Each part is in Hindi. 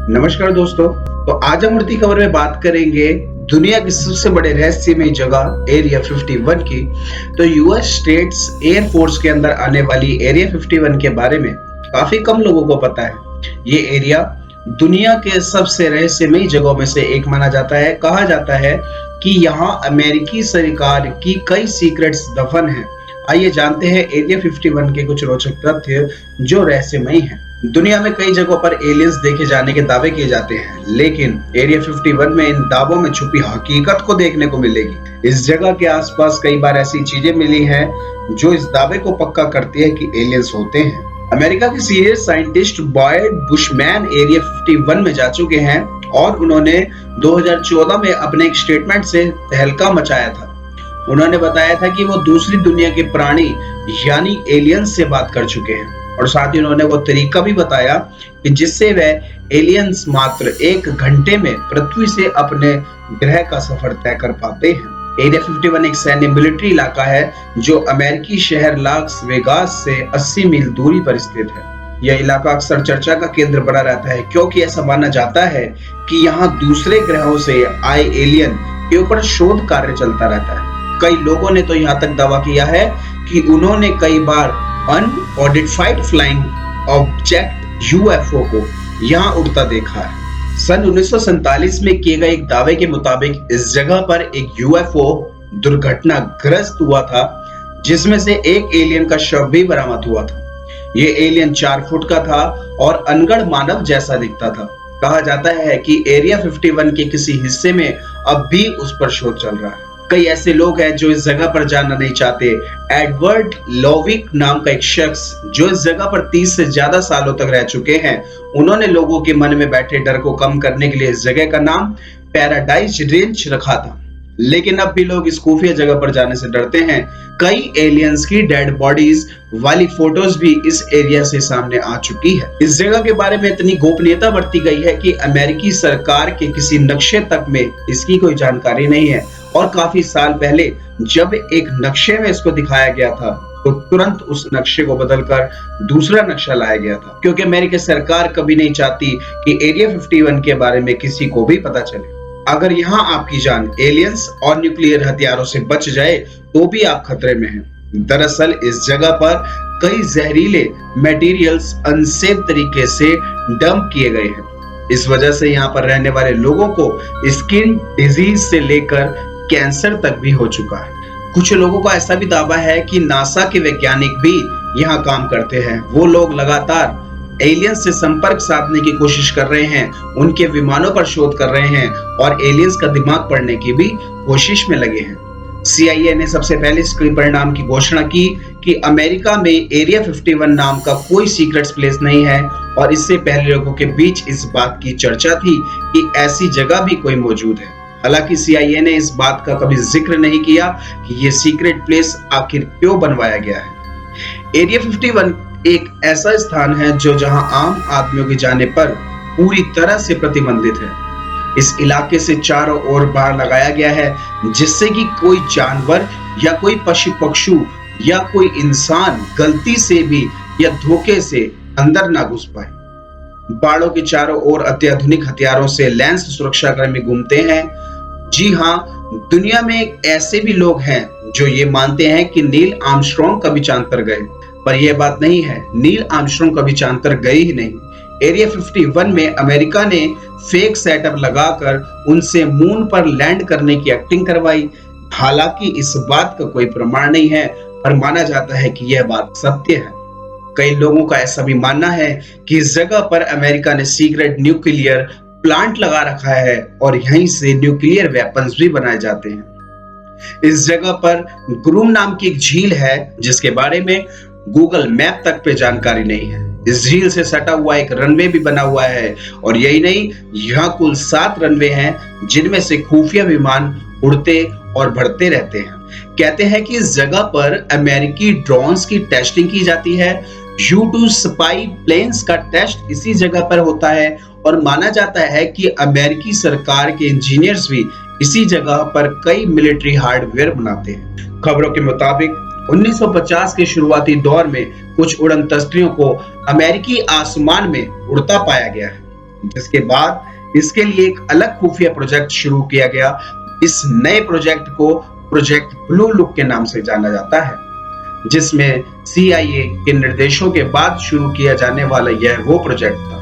नमस्कार दोस्तों। तो आज हम उड़ती खबर में बात करेंगे दुनिया की सबसे बड़े रहस्यमय जगह एरिया 51 की। तो यूएस स्टेट्स एयरफोर्स के अंदर आने वाली एरिया 51 के बारे में काफी कम लोगों को पता है। ये एरिया दुनिया के सबसे रहस्यमय जगहों में से एक माना जाता है। कहा जाता है कि यहाँ अमेरिकी सरकार की कई सीक्रेट्स दफन हैं। आइए जानते हैं एरिया 51 के कुछ रोचक तथ्य जो रहस्यमय हैं। दुनिया में कई जगहों पर एलियंस देखे जाने के दावे किए जाते हैं, लेकिन एरिया 51 में इन दावों में छुपी हकीकत को देखने को मिलेगी। इस जगह के आसपास कई बार ऐसी चीजें मिली हैं जो इस दावे को पक्का करती है कि एलियंस होते हैं। अमेरिका के senior scientist Boyd Bushman area 51 में जा चुके हैं और उन्होंने 2014 में अपने एक स्टेटमेंट से तहलका मचाया था। उन्होंने बताया था कि वो दूसरी दुनिया के प्राणी यानी एलियंस से बात कर चुके हैं और साथ ही उन्होंने वो तरीका भी बताया कि जिससे वह एलियंस मात्र 1 घंटे में पृथ्वी से अपने ग्रह का सफर तय कर पाते हैं। एरिया 51 एक सैन्य मिलिट्री इलाका है जो अमेरिकी शहर लास वेगास से 80 मील दूरी पर स्थित है। यह इलाका अक्सर चर्चा का केंद्र बना रहता है क्योंकि ऐसा माना जाता है कि यहाँ दूसरे ग्रहों से आए एलियन के ऊपर शोध कार्य चलता रहता है। कई लोगों ने तो यहाँ तक दावा किया है कि उन्होंने कई बार अनआइडेंटिफाइड फ्लाइंग ऑब्जेक्ट यूएफओ को यहाँ उड़ता देखा है। सन 1947 में किए गए एक दावे के मुताबिक इस जगह पर एक यूएफओ दुर्घटनाग्रस्त हुआ था जिसमें से एक एलियन का शव भी बरामद हुआ था। ये एलियन 4 फुट का था और अनगढ़ मानव जैसा दिखता था। कहा जाता है कि एरिया 51 के किसी हिस्से में अब भी उस पर शोध चल रहा है। कई ऐसे लोग हैं जो इस जगह पर जाना नहीं चाहते। एडवर्ड लोविक नाम का एक शख्स जो इस जगह पर 30 से ज्यादा सालों तक रह चुके हैं, उन्होंने लोगों के मन में बैठे डर को कम करने के लिए इस जगह का नाम पैराडाइज रेंज रखा था। लेकिन अब भी लोग इस खुफिया जगह पर जाने से डरते हैं। कई एलियंस की डेड बॉडीज वाली फोटोज भी इस एरिया से सामने आ चुकी है। इस जगह के बारे में इतनी गोपनीयता बरती गई है कि अमेरिकी सरकार के किसी नक्शे तक में इसकी कोई जानकारी नहीं है और काफी साल पहले जब एक नक्शे में इसको दिखाया गया था तो तुरंत उस नक्शे को बदलकर दूसरा नक्शा लाया गया था, क्योंकि अमेरिकी सरकार कभी नहीं चाहती कि एरिया 51 के बारे में किसी को भी पता चले। अगर यहाँ आपकी जान एलियंस और न्यूक्लियर हथियारों से बच जाए तो भी आप खतरे में हैं। दरअसल इस जगह पर कई जहरीले मटेरियल्स अनसेफ तरीके से डंप किए गए हैं। इस वजह से यहाँ पर रहने वाले लोगों को स्किन डिजीज से लेकर कैंसर तक भी हो चुका है। कुछ लोगों का ऐसा भी दावा है कि नासा के वैज्ञानिक भी यहाँ काम करते हैं। वो लोग लगातार एलियंस से संपर्क साधने की कोशिश कर रहे हैं, उनके विमानों पर शोध कर रहे हैं और एलियंस का दिमाग पढ़ने की भी कोशिश में लगे हैं। CIA ने सबसे पहले इसके परिणाम की घोषणा की कि अमेरिका में एरिया 51 नाम का कोई सीक्रेट प्लेस नहीं है और इससे पहले लोगों के बीच इस बात की चर्चा थी कि ऐसी जगह भी कोई मौजूद है। हालांकि CIA ने इस बात का कभी जिक्र नहीं किया कि ये सीक्रेट प्लेस आखिर क्यों बनवाया गया है। एरिया 51 एक ऐसा स्थान है जो जहां आम आदमियों के जाने पर पूरी तरह से प्रतिबंधित है। इस इलाके से चारों ओर बाड़ लगाया गया है जिससे कि कोई जानवर या कोई पशु पक्षी या कोई इंसान गलती से भी या धोखे से अंदर ना घुस पाए। बाड़ों के चारों ओर अत्याधुनिक हथियारों से लैंस सुरक्षा कर्मी घूमते हैं। जी हाँ, दुनिया में ऐसे भी लोग हैं जो ये मानते हैं कि नील आर्मस्ट्रांग कभी चांद पर गए, पर यह बात नहीं है। नील आर्मस्ट्रांग कभी चांद पर गए ही नहीं। एरिया 51 में अमेरिका ने फेक सेटअप लगाकर उनसे मून पर लैंड करने की एक्टिंग करवाई। हालांकि इस बात का कोई प्रमाण नहीं है, पर माना जाता है कि यह बात सत्य है। कई लोगों का ऐसा भी मानना है कि इस जगह पर अमेरिका ने सीक्रेट न्यूक्लियर प्लांट लगा रखा है और यहीं से न्यूक्लियर वेपन्स भी बनाए जाते हैं। इस जगह पर ग्रूम नाम की एक झील है जिसके बारे में गूगल मैप तक पे जानकारी नहीं है। इस झील से सटा हुआ एक रनवे भी बना हुआ है और यही नहीं, यहाँ कुल 7 रनवे हैं जिनमें से खुफिया विमान उड़ते और बढ़ते रहते हैं। कहते हैं कि इस जगह पर अमेरिकी ड्रोन्स की टेस्टिंग की जाती है। U-2 स्पाई प्लेन्स का टेस्ट इसी जगह पर होता है और माना जाता है कि अमेरिकी सरकार के इंजीनियर्स भी इसी जगह पर कई मिलिट्री हार्डवेयर बनाते हैं। खबरों के मुताबिक 1950 के शुरुआती दौर में कुछ उड़न तस्करियों को अमेरिकी आसमान में उड़ता पाया गया है। जिसके बाद इसके लिए एक अलग खुफिया प्रोजेक्ट शुरू किया गया। इस नए प्रोजेक्ट को प्रोजेक्ट ब्लू लुक के नाम से जाना जाता है, जिसमें CIA के निर्देशों के बाद शुरू किया जाने वाला यह वो प्रोजेक्ट था।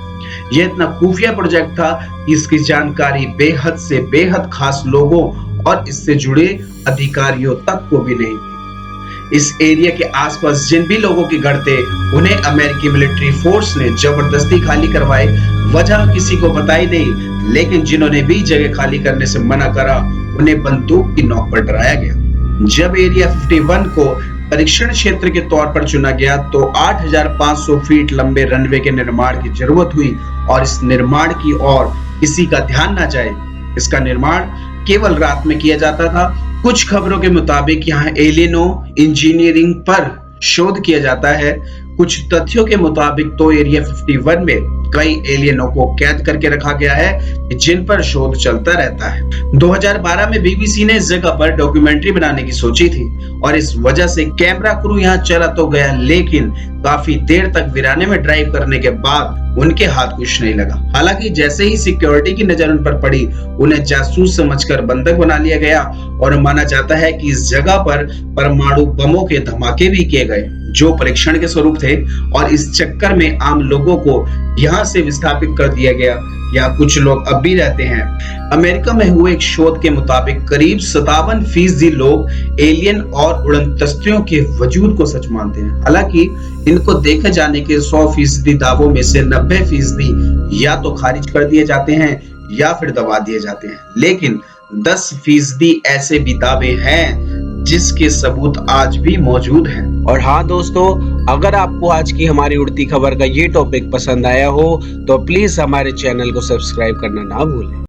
यह इतना खुफिया प्रोजेक्ट था कि इसकी जानकारी बेहद से बेहद खास लोगों और इससे जुड़े अधिकारियों तक को भी नहीं थी। इस एरिया के आसपास जिन भी लोगों के घर थे उन्हें अमेरिकी मिलिट्री फोर्स ने जबरदस्ती खाली करवाए। वजह किसी को बताई नहीं, लेकिन जिन्होंने भी जगह खाली करने से मना करा उन्हें बंदूक की नोक पर डराया गया। जब एरिया 51 को परीक्षण क्षेत्र के तौर पर चुना गया तो 8,500 फीट लंबे रनवे के निर्माण की जरूरत हुई और इस निर्माण की ओर किसी का ध्यान ना जाए। इसका निर्माण केवल रात में किया जाता था। कुछ खबरों के मुताबिक यहाँ एलियनो इंजीनियरिंग पर शोध किया जाता है। कुछ तथ्यों के मुताबिक तो एरिया 51 में कई एलियनों को कैद करके रखा गया है जिन पर शोध चलता रहता है। 2012 में BBC ने इस जगह पर डॉक्यूमेंट्री बनाने की सोची थी और इस वजह से कैमरा क्रू यहाँ चला तो गया, लेकिन काफी देर तक वीराने में ड्राइव करने के बाद उनके हाथ कुछ नहीं लगा। हालांकि जैसे ही सिक्योरिटी की नजर उन पर पड़ी उन्हें जासूस समझकर बंधक बना लिया गया और माना जाता है कि इस जगह पर परमाणु बमों के धमाके भी किए गए जो परीक्षण के स्वरूप थे और इस चक्कर में आम लोगों को यहाँ से विस्थापित कर दिया गया। यहाँ कुछ लोग अब भी रहते हैं। अमेरिका में हुए एक शोध के मुताबिक करीब 57% लोग एलियन और उड़नतस्तियों के वजूद को सच मानते हैं। हालांकि इनको देखे जाने के 100% दावों में से 90% या तो खारिज कर दिए जाते हैं या फिर दबा दिए जाते हैं, लेकिन 10% ऐसे भी दावे हैं जिसके सबूत आज भी मौजूद हैं। और हाँ दोस्तों, अगर आपको आज की हमारी उड़ती खबर का ये टॉपिक पसंद आया हो तो प्लीज हमारे चैनल को सब्सक्राइब करना ना भूलें।